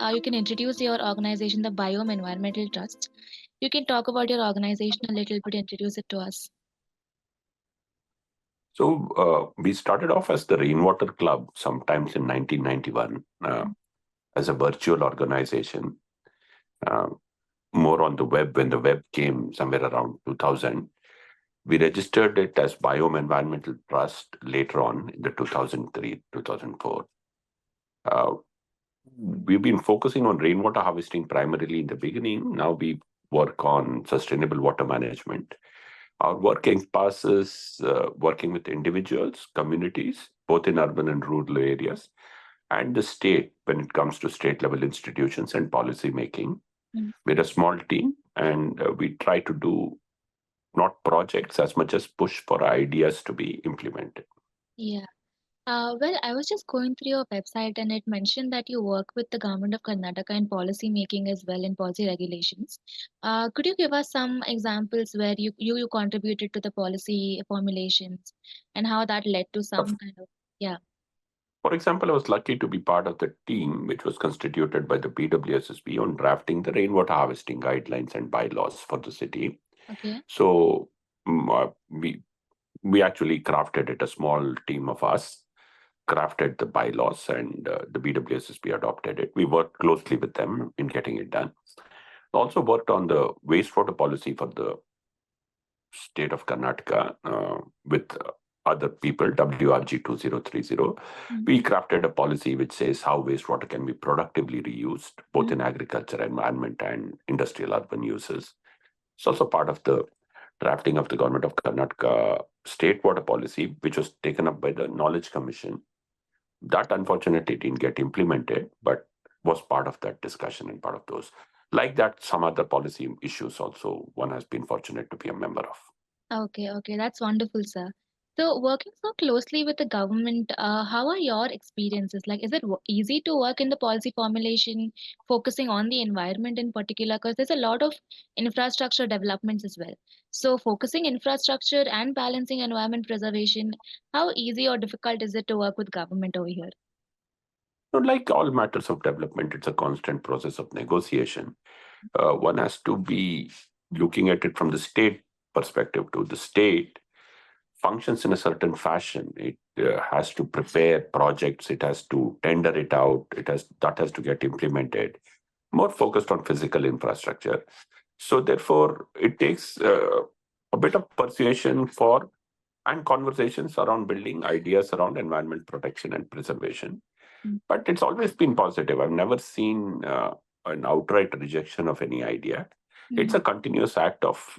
you can introduce your organization, the Biome Environmental Trust. You can talk about your organization a little bit, introduce it to us. So we started off as the Rainwater Club sometimes in 1991 as a virtual organization, uh, more on the web when the web came somewhere around 2000. We registered it as Biome Environmental Trust later on in the 2003, 2004. Uh, we've been focusing on rainwater harvesting primarily in the beginning. Now we work on sustainable water management. Our work encompasses working with individuals, communities, both in urban and rural areas, and the state when it comes to state level institutions and policy making. Mm. We're a small team and we try to do not projects as much as push for ideas to be implemented. Yeah. Well, I was just going through your website and it mentioned that you work with the government of Karnataka in policy making as well in policy regulations. Could you give us some examples where you contributed to the policy formulations and how that led to some kind of, yeah. For example, I was lucky to be part of the team which was constituted by the BWSSB on drafting the rainwater harvesting guidelines and bylaws for the city. Okay. So we actually crafted it, a small team of us crafted the bylaws and the BWSSB adopted it. We worked closely with them in getting it done. Also worked on the wastewater policy for the state of Karnataka with other people, WRG 2030. Mm. We crafted a policy which says how wastewater can be productively reused, both Mm. in agriculture, environment, and industrial urban uses. It's also part of the drafting of the government of Karnataka state water policy, which was taken up by the Knowledge Commission. That unfortunately didn't get implemented, but was part of that discussion and part of those. Like that, some other policy issues also one has been fortunate to be a member of. Okay, that's wonderful, sir. So, working so closely with the government, how are your experiences? Like, is it easy to work in the policy formulation, focusing on the environment in particular? Because there's a lot of infrastructure developments as well. So, focusing infrastructure and balancing environment preservation, how easy or difficult is it to work with government over here? So like all matters of development, it's a constant process of negotiation. One has to be looking at it from the state perspective to the state functions in a certain fashion. It has to prepare projects, it has to tender it out, that has to get implemented, more focused on physical infrastructure. So therefore, it takes a bit of persuasion for and conversations around building ideas around environment protection and preservation. Mm. But it's always been positive. I've never seen an outright rejection of any idea. It's Mm. a continuous act of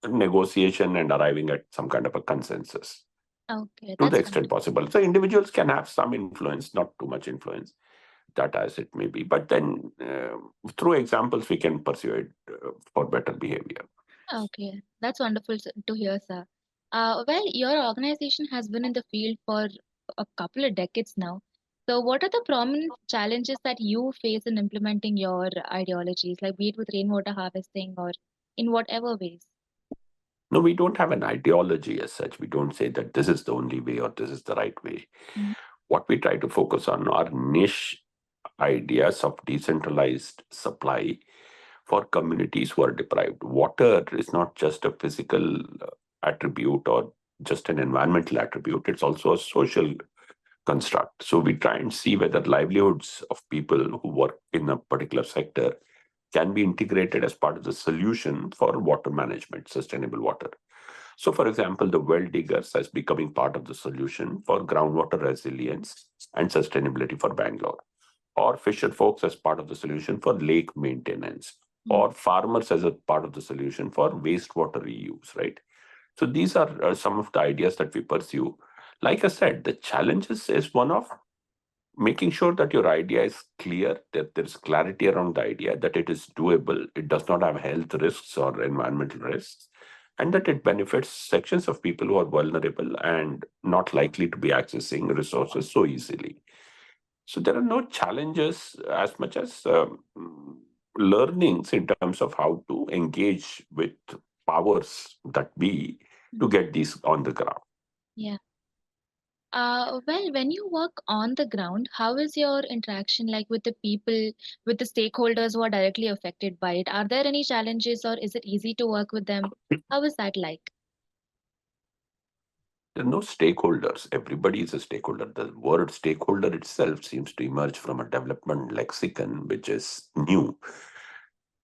negotiation and arriving at some kind of a consensus Okay, to the that's extent wonderful. possible. So individuals can have some influence, not too much influence, that as it may be. But then through examples, we can persuade for better behavior. Okay, that's wonderful to hear, sir. Well, your organization has been in the field for a couple of decades now. So, what are the prominent challenges that you face in implementing your ideologies, like be it with rainwater harvesting or in whatever ways? No, we don't have an ideology as such. We don't say that this is the only way or this is the right way. Mm. What we try to focus on are niche ideas of decentralized supply for communities who are deprived. Water is not just a physical attribute or just an environmental attribute, it's also a social construct. So we try and see whether livelihoods of people who work in a particular sector can be integrated as part of the solution for water management, sustainable water. So, for example, the well diggers as becoming part of the solution for groundwater resilience and sustainability for Bangalore, or fisher folks as part of the solution for lake maintenance, Mm. or farmers as a part of the solution for wastewater reuse, right? So these are some of the ideas that we pursue. Like I said, the challenges is one of making sure that your idea is clear, that there's clarity around the idea, that it is doable, it does not have health risks or environmental risks, and that it benefits sections of people who are vulnerable and not likely to be accessing resources so easily. So there are no challenges as much as learnings in terms of how to engage with powers that be to Mm. get these on the ground. Yeah. Well, when you work on the ground, how is your interaction like with the people, with the stakeholders who are directly affected by it? Are there any challenges or is it easy to work with them? How is that like? There are no stakeholders. Everybody is a stakeholder. The word stakeholder itself seems to emerge from a development lexicon, which is new.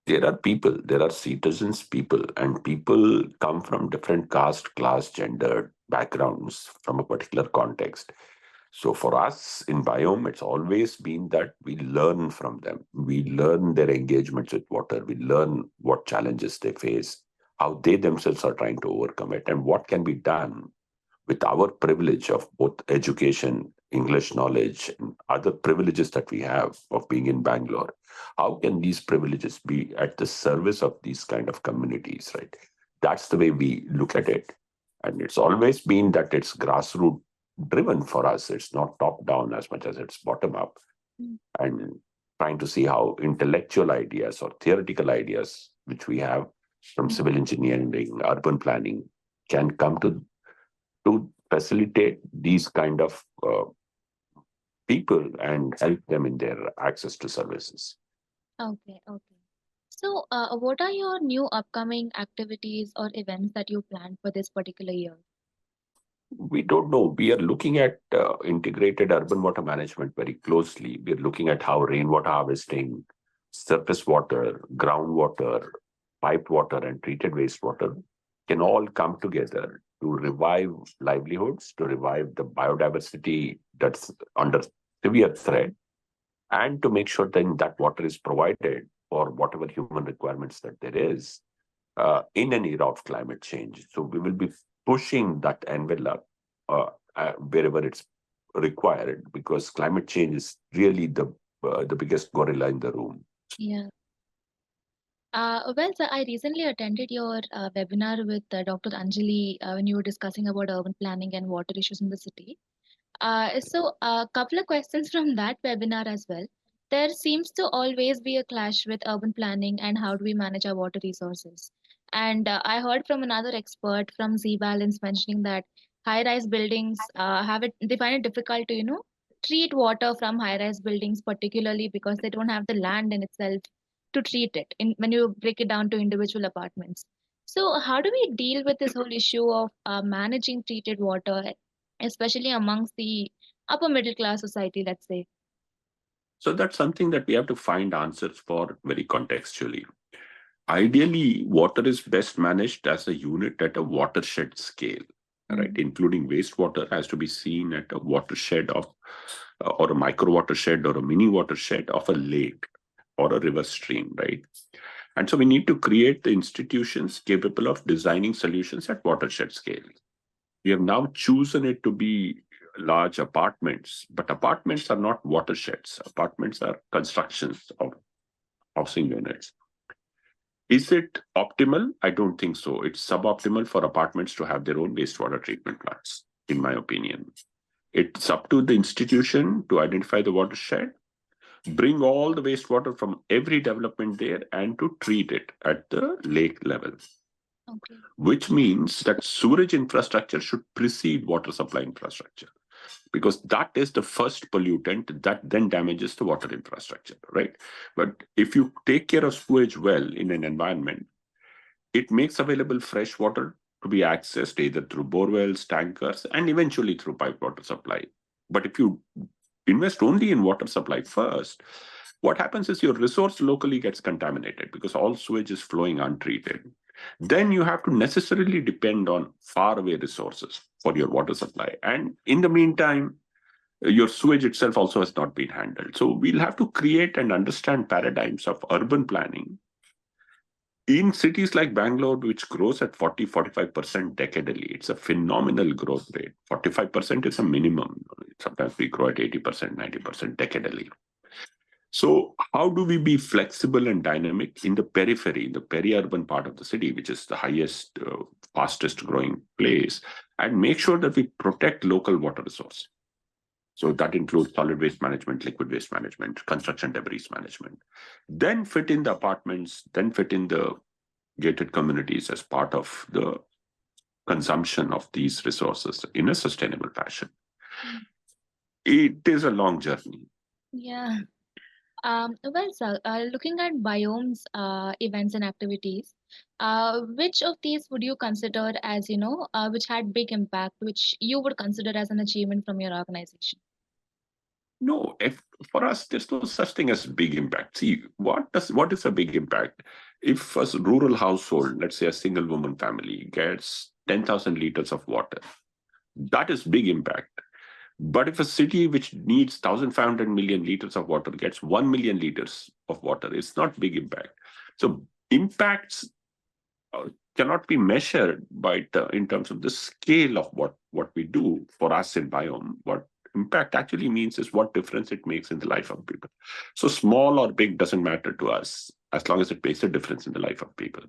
There are people, there are citizens, people, and people come from different caste, class, gender backgrounds from a particular context. So for us in Biome, it's always been that we learn from them. We learn their engagements with water. We learn what challenges they face, how they themselves are trying to overcome it, and what can be done with our privilege of both education, English knowledge, and other privileges that we have of being in Bangalore. How can these privileges be at the service of these kind of communities, right? That's the way we look at it. And it's always been that it's grassroots driven for us. It's not top down as much as it's bottom up. Mm. And trying to see how intellectual ideas or theoretical ideas, which we have from Mm. civil engineering, urban planning, can come to facilitate these kind of people and help them in their access to services. Okay, okay. So, what are your new upcoming activities or events that you plan for this particular year? We don't know. We are looking at integrated urban water management very closely. We're looking at how rainwater harvesting, surface water, groundwater, piped water, and treated wastewater can all come together to revive livelihoods, to revive the biodiversity that's under severe threat, and to make sure then that water is provided for whatever human requirements that there is in an era of climate change. So we will be pushing that envelope wherever it's required, because climate change is really the biggest gorilla in the room. Yeah. Well, sir, I recently attended your webinar with Dr. Anjali when you were discussing about urban planning and water issues in the city. So, a couple of questions from that webinar as well. There seems to always be a clash with urban planning and how do we manage our water resources. And I heard from another expert from Z Balance mentioning that high-rise buildings they find it difficult to, treat water from high-rise buildings, particularly because they don't have the land in itself to treat it in when you break it down to individual apartments. So, how do we deal with this whole issue of managing treated water, especially amongst the upper middle class society, let's say? So that's something that we have to find answers for very contextually. Ideally, water is best managed as a unit at a watershed scale, right? Mm. Including wastewater has to be seen at a watershed of, or a micro watershed or a mini watershed of a lake or a river stream, right? And so we need to create the institutions capable of designing solutions at watershed scale. We have now chosen it to be large apartments, but apartments are not watersheds. Apartments are constructions of housing units. Is it optimal? I don't think so. It's suboptimal for apartments to have their own wastewater treatment plants, in my opinion. It's up to the institution to identify the watershed, bring all the wastewater from every development there, and to treat it at the lake level, Okay. which means that sewerage infrastructure should precede water supply infrastructure, because that is the first pollutant that then damages the water infrastructure, right? But if you take care of sewage well in an environment, it makes available fresh water to be accessed either through bore wells, tankers, and eventually through pipe water supply. But if you invest only in water supply first, what happens is your resource locally gets contaminated because all sewage is flowing untreated. Then you have to necessarily depend on faraway resources for your water supply. And in the meantime, your sewage itself also has not been handled. So we'll have to create and understand paradigms of urban planning in cities like Bangalore, which grows at 40-45% decadally. It's a phenomenal growth rate. 45% is a minimum. Sometimes we grow at 80%, 90% decadally. So how do we be flexible and dynamic in the periphery, in the peri-urban part of the city, which is the highest, fastest growing place, and make sure that we protect local water resource? So that includes solid waste management, liquid waste management, construction debris management. Then fit in the apartments, then fit in the gated communities as part of the consumption of these resources in a sustainable fashion. Mm. It is a long journey. Yeah. Well, sir, looking at biomes, events and activities, which of these would you consider as, which had big impact, which you would consider as an achievement from your organization? No, if for us, there's no such thing as big impact. See, what is a big impact? If a rural household, let's say a single woman family, gets 10,000 liters of water, that is big impact. But if a city which needs 1,500 million liters of water gets 1 million liters of water, it's not big impact. So impacts uh, cannot be measured in terms of the scale of what we do for us in Biome. What impact actually means is what difference it makes in the life of people. So small or big doesn't matter to us as long as it makes a difference in the life of people.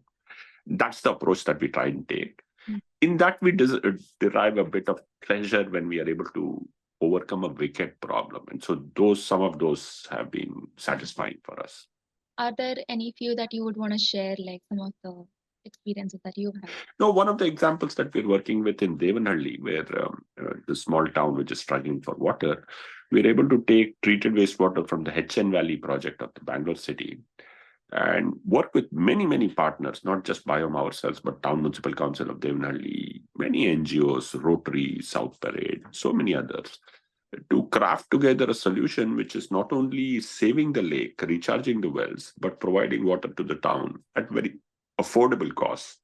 That's the approach that we try and take. Mm. In that, we derive a bit of pleasure when we are able to overcome a wicked problem. And so some of those have been satisfying for us. Are there any few that you would want to share, like some of the experiences that you've had? Now, one of the examples that we're working with in Devanhalli, where the small town which is struggling for water, we're able to take treated wastewater from the HN Valley project of the Bangalore city and work with many, many partners, not just Biome ourselves, but Town Municipal Council of Devanhalli, many NGOs, Rotary, South Parade, so many others, to craft together a solution which is not only saving the lake, recharging the wells, but providing water to the town at very affordable cost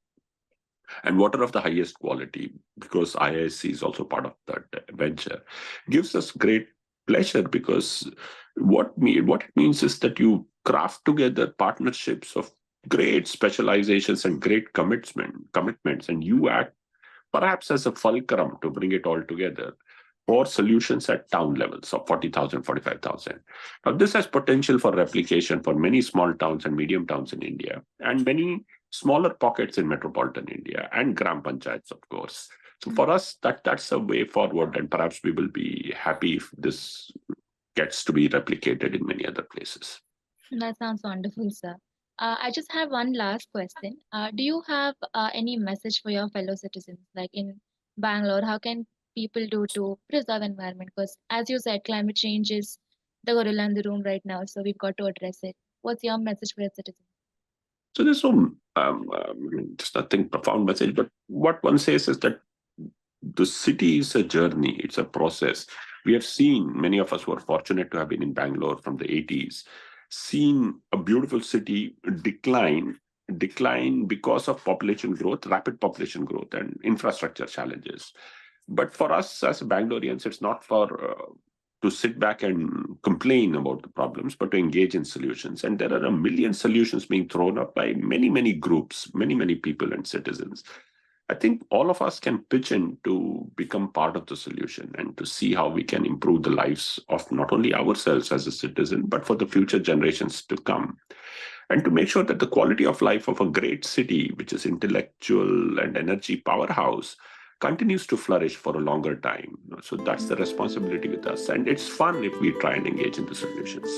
and water of the highest quality, because IISC is also part of that venture, gives us great pleasure because what it means is that you craft together partnerships of great specializations and great commitments, and you act perhaps as a fulcrum to bring it all together for solutions at town levels of 40,000, 45,000. Now, this has potential for replication for many small towns and medium towns in India and many smaller pockets in metropolitan India and gram panchayats, of course. So Mm. for us, that's a way forward, and perhaps we will be happy if this gets to be replicated in many other places. That sounds wonderful, sir. I just have one last question. Do you have any message for your fellow citizens, like in Bangalore? How can people do to preserve environment? Because as you said, climate change is the gorilla in the room right now, so we've got to address it. What's your message for your citizens? So there's just nothing profound message, but what one says is that the city is a journey, it's a process. We have seen, many of us who are fortunate to have been in Bangalore from the 80s, seen a beautiful city decline because of population growth, rapid population growth, and infrastructure challenges. But for us as Bangaloreans, it's not to sit back and complain about the problems, but to engage in solutions. And there are a million solutions being thrown up by many, many groups, many, many people and citizens. I think all of us can pitch in to become part of the solution and to see how we can improve the lives of not only ourselves as a citizen, but for the future generations to come. And to make sure that the quality of life of a great city, which is intellectual and energy powerhouse, continues to flourish for a longer time. So that's the responsibility with us. And it's fun if we try and engage in the solutions.